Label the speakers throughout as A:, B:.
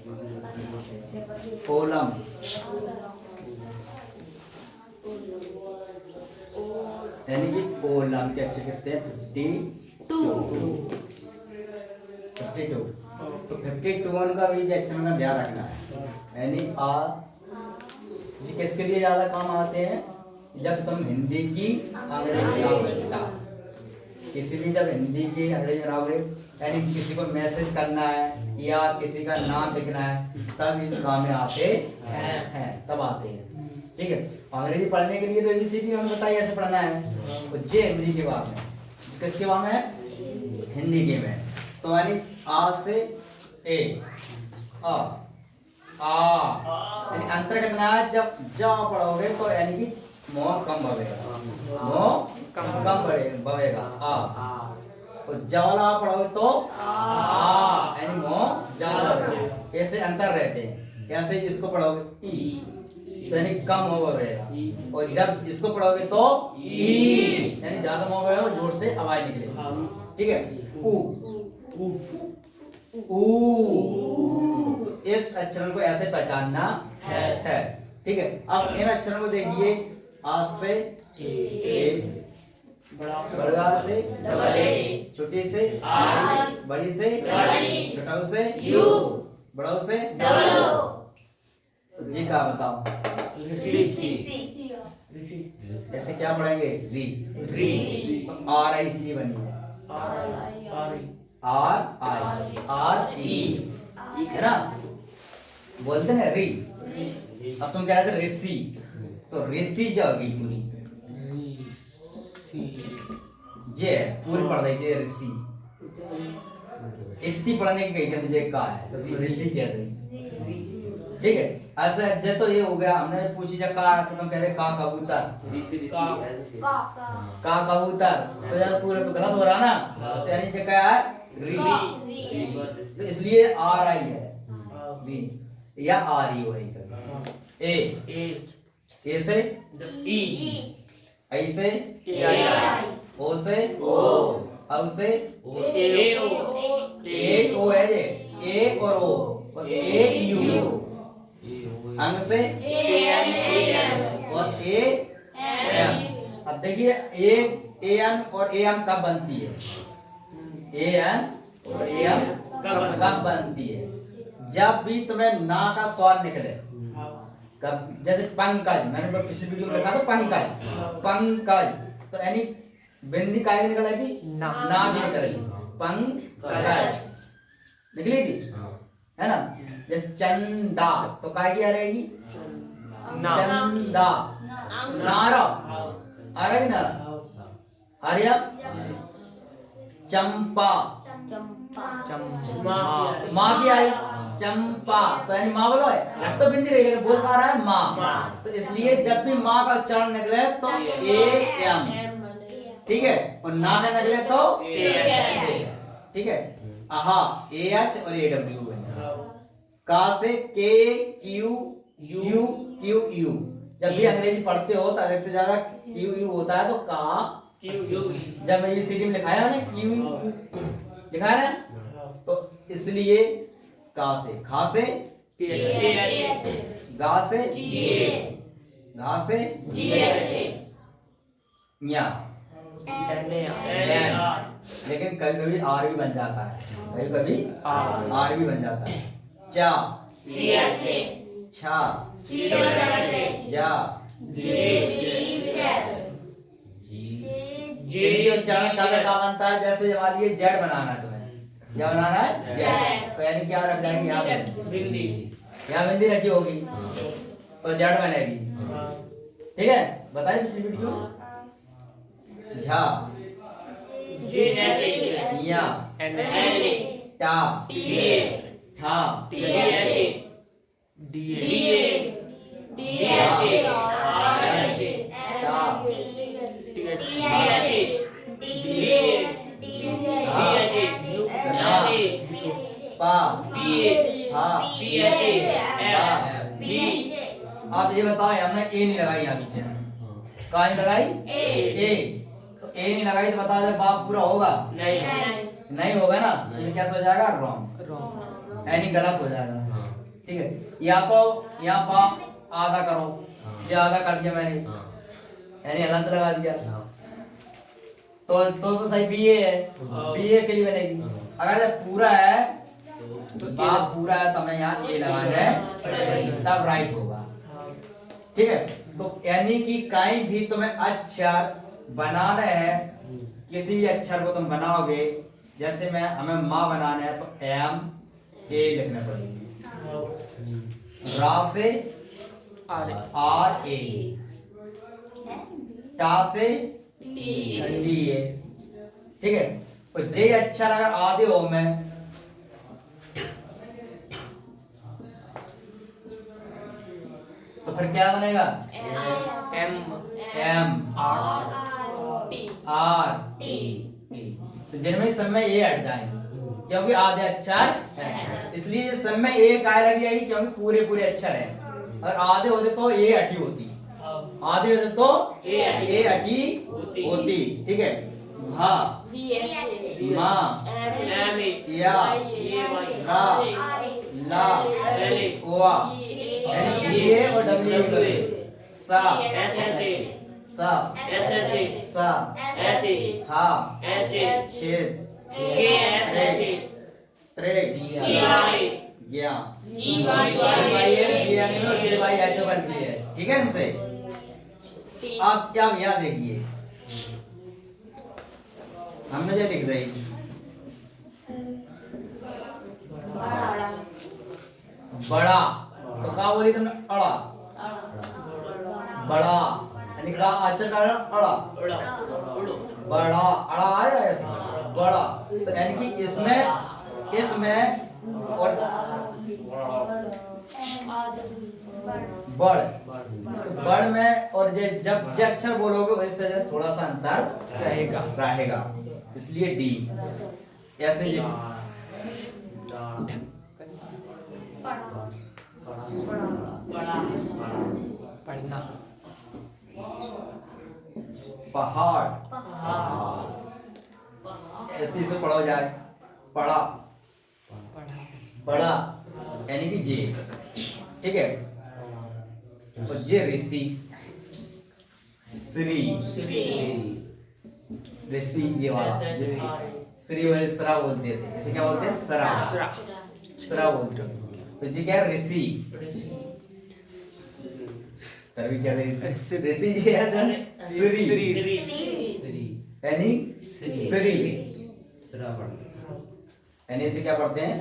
A: Olam, यानी कि Olam के अक्षर कितने हैं? 52। तो 52 का भी अक्षर का ध्यान रखना है। यानी आर जी किसके लिए ज्यादा काम आते हैं? जब तुम हिंदी की अंग्रेजी आवश्यकता, किसी भी जब हिंदी की अंग्रेजी आवश्यकता, यानी किसी को मैसेज करना है या किसी का नाम लिखना है, तब ये काम में आते हैं, तब आते हैं। ठीक है, अंग्रेजी पढ़ने के लिए तो एबीसीडी हमें बताइए ऐसे पढ़ना है। तो जे हिंदी के बाद में, किसके बाद में है? हिंदी के में। तो यानी आ से ए, आ, यानी अंतर कितना है? जब जा पढ़ोगे तो यानी कि मोह कम भवेगा, मोह कम भवेगा आ। तो जवाला पढ़ोगे तो आ, यानी मोह ज्यादा भवेगा। ऐसे अंतर रहते हैं। ऐसे इसको पढ़ोगे ई, तो यानी कम मोह भवेगा। और जब इसको पढ़ोगे तो ई, यानी ज्यादा मोह भवेगा, जोर से आवाज निकलेगी। ठीक है, ऊ, ऊ, इस अक्षर को ऐसे पहचानना है। ठीक है, अब इन अक्षरों को देखिए। आ से ए, बड़ा से डबल ए, छोटी से आई, बड़ी से डबल ई, छोटा से यू, बड़ा से डबल ओ। जी का बताओ? ऐसे क्या पढ़ेंगे? री, आर आई सी बनी है, आर ई, है ना? बोलते हैं री। अब तुम कह रहे थे ऋषि, तो ऋषि जाओगी पूरी, जे पूरी पढ़ रही थी ऋषि। इतनी पढ़ने की गई थी मुझे का है, तो तुम ऋषि कह दी। ठीक है, ऐसा जे तो ये हो गया। हमने पूछी जब का, तो तुम कह रहे का कबूतर, का कबूतर, तो यार पूरा तो गलत हो रहा ना। तो यानी जे क्या है? री, तो इसलिए आर आई है, री या आर ई हो रही कभी। ए से ई, आई से ओ से ओ, औ से ए ओ है जे, ए और ओ, और ए यू, अंग से और ए एम। अब देखिए ए एन और ए एम कब बनती है? ए एन और ए एम कब बनती है? जब भी तुम्हें ना का स्वर निकले। कब? जैसे पंकज, मैंने पिछली वीडियो में लिखा था पंकज, पंकज, तो यानी बिंदी काय की निकल आई थी? ना की निकल आई, पंकज निकली थी, है ना? जैसे चंदा, तो काय की आ रहेगी? चंदा, नारा आ रही ना? आर्या, चंपा, माँ की आई चंपा, तो यानी माँ बोलो है, अब तो बिंदी रही लेकिन बोल पा रहा है माँ। तो इसलिए जब भी माँ का उच्चारण निकले तो ए एम, ठीक है, और ना का निकले तो ए। ठीक है, आहा ए एच और ए डब्ल्यू है। का से के क्यू यू क्यू यू। जब भी अंग्रेजी पढ़ते हो तो अधिकतर ज्यादा क्यू यू होता है, तो का क्यू यू। जब मैं सीडी में लिखाया ना क्यू लिखाया ना, तो इसलिए का से, खा से गा से घा से न्या, लेकिन कभी कभी आर भी बन जाता है, कभी कभी आर भी बन जाता है। चा, छा, जा, उच्चारण का बनता है। जैसे हमारे लिए जेड बनाना है, तुम्हें क्या बनाना है? जेड। तो यानी क्या रख जाएंगे यहाँ पे? बिंदी, यहाँ बिंदी रखी होगी तो जेड बनेगी। ठीक है, बताइए पिछली वीडियो। झा, या, टा, ठा, आप ये बताओ, हमने ए नहीं लगाई यहाँ पीछे, कहा नहीं लगाई? ए, तो ए नहीं लगाई तो बताओ जब बाप पूरा होगा? नहीं होगा ना, तो कैसे हो जाएगा? रॉन्ग, यानी गलत हो जाएगा। ठीक है, या तो यहाँ पा आधा करो, ये आधा कर दिया मैंने, यानी हलंत लगा दिया, तो सही बी ए है, बी ए के लिए बनेगी। अगर ये पूरा है बाप पूरा है तो हमें यहाँ ए लगाना है, तब राइट होगा। ठीक है, तो यानी कि कहीं भी तुम्हें अक्षर बनाना है, किसी भी अक्षर को तुम बनाओगे, जैसे मैं हमें माँ बनाना है तो एम ए लिखना पड़ेगी, रा से आर ए, टा से डी ए। ठीक है, और जे अक्षर अगर आधे हो में तो फिर क्या बनेगा,
B: एम
A: एम आर टी। तो जिनमें सब में ए हट जाए क्योंकि आधे अक्षर है, इसलिए सब में ए काय लगी आएगी क्योंकि पूरे पूरे अक्षर है। अगर आधे होते तो ए हटी होती, आधे होते तो ए हटी होती। ठीक है, भा मा या रा ला वा, यानी ए और डब्ल्यू, सा सा सा हा छेद त्रे गया बनती है। ठीक है, इनसे आप क्या यहाँ देखिए, हमने जो लिख दी बड़ा, तो क्या बोली तुमने, अड़ा, बड़ा यानी का अक्षर का अड़ा, बड़ा अड़ा आया ऐसे बड़ा, तो यानी कि इसमें और बड़, तो बड़ में और जब जे अक्षर बोलोगे उससे थोड़ा सा अंतर रहेगा, इसलिए डी ऐसे
B: पढ़ना,
A: पहाड़ ऐसे इसे पढ़ा जाए, पढ़ा पढ़ा यानी कि जे। ठीक है, और जे ऋषि, श्री ऋषि ये वाला श्री वाले सरा बोलते हैं, इसे क्या बोलते हैं, सरा सरा बोलते हैं। तो जी क्या है, ऋषि, तभी क्या है ऋषि जी है, श्री यानी श्री, यानी इसे क्या पढ़ते हैं,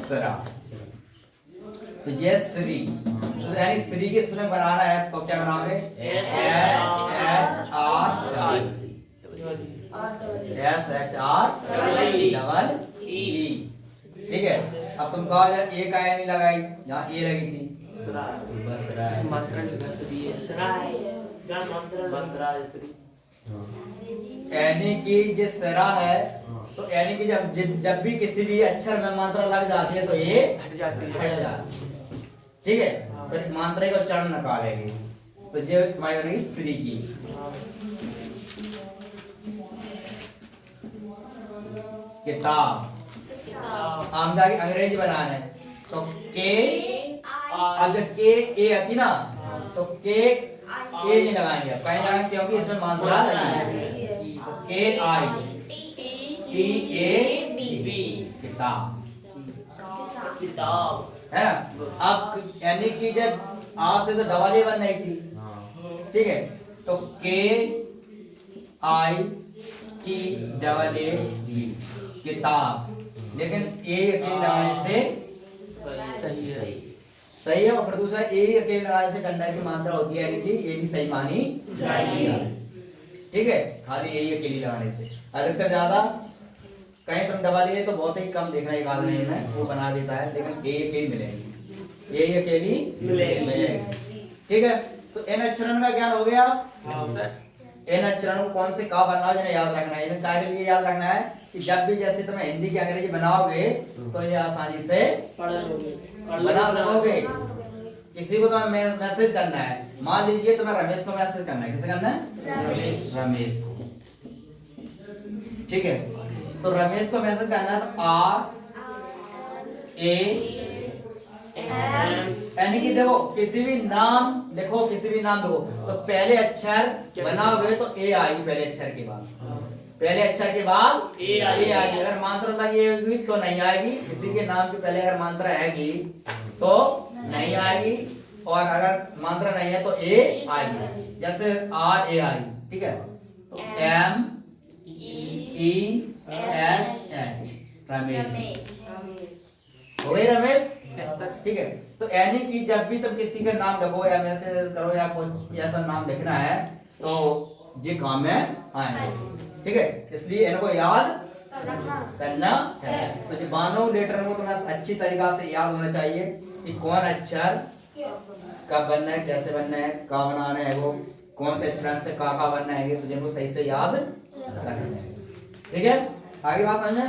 A: सरा। तो जय श्री, तो यानी श्री के सुने बनाना है तो क्या बनाओगे, S H R double E. ठीक है, अब तुम कहो ए का नहीं लगाई, यहाँ ए लगी थी, यानी कि जो सरा है, तो यानी कि जब भी किसी भी अक्षर में मात्रा लग जाती है तो ये हट जाती है। ठीक है, तो मात्रा को उच्चारण निकालेंगे, तो जो तुम्हारी बनेगी श्री की। किताब, हम जाके अंग्रेजी बनाना है तो के, अब जब के ए आती ना तो के ए नहीं लगाएंगे, कहीं लगाएंगे क्योंकि इसमें मात्रा लगी है, के आई टी ए बी, किताब है ना। अब यानी कि जब आ से तो डबल ए बन रही थी, ठीक है, तो K I T double A B, किताब, लेकिन ए अकेले लगाने से सही है, और फिर दूसरा ए अकेले लगाने से गंडा की मात्रा होती है, यानी कि ये भी सही मानी जाएगी। ठीक है, खाली ए अकेले लगाने से, अधिकतर ज्यादा कहीं तुम डबल ए तो बहुत ही कम देखना एक आदमी में वो बना देता है, लेकिन ए अकेली मिलेगी, ए अकेली मिलेगी। ठीक है, तो इन अक्षरों का ज्ञान हो गया। इन अक्षरों को कौन से का बनना है जिन्हें याद रखना है, इन्हें क्या के लिए याद रखना है कि जब भी जैसे तुम्हें हिंदी की अंग्रेजी बनाओगे तो ये आसानी से बना सकोगे। किसी को तुम्हें मैसेज करना है, मान लीजिए तुम्हें रमेश को मैसेज करना है, किसे करना है, रमेश को। ठीक है, तो रमेश को मैसेज करना है तो आर ए यानी कि देखो किसी भी नाम देखो तो पहले अक्षर बनाओगे तो ए आएगी पहले अक्षर के बाद, ए आएगी। अगर मात्रा लगी होगी तो नहीं आएगी, किसी के नाम के पहले अगर मात्रा आएगी तो नहीं आएगी, और अगर मात्रा नहीं है तो ए आएगी। जैसे आर ए आई, ठीक है, तो M E S H Ramesh हो गई रमेश, ठीक है। तो यानी कि जब भी तुम किसी का नाम लिखो या मैसेज करो या कुछ ऐसा नाम लिखना है तो ये काम में आएंगे, ठीक है। इसलिए इनको याद करना है। तो जो बानो लेटर में तुम्हें अच्छी तरीका से याद होना चाहिए कि कौन अक्षर कब बनना है, कैसे बनना है, का बनाना है, वो कौन से अक्षर से का बनना है, तो जिनको सही से याद रखना है, ठीक है। आगे बात समझ में?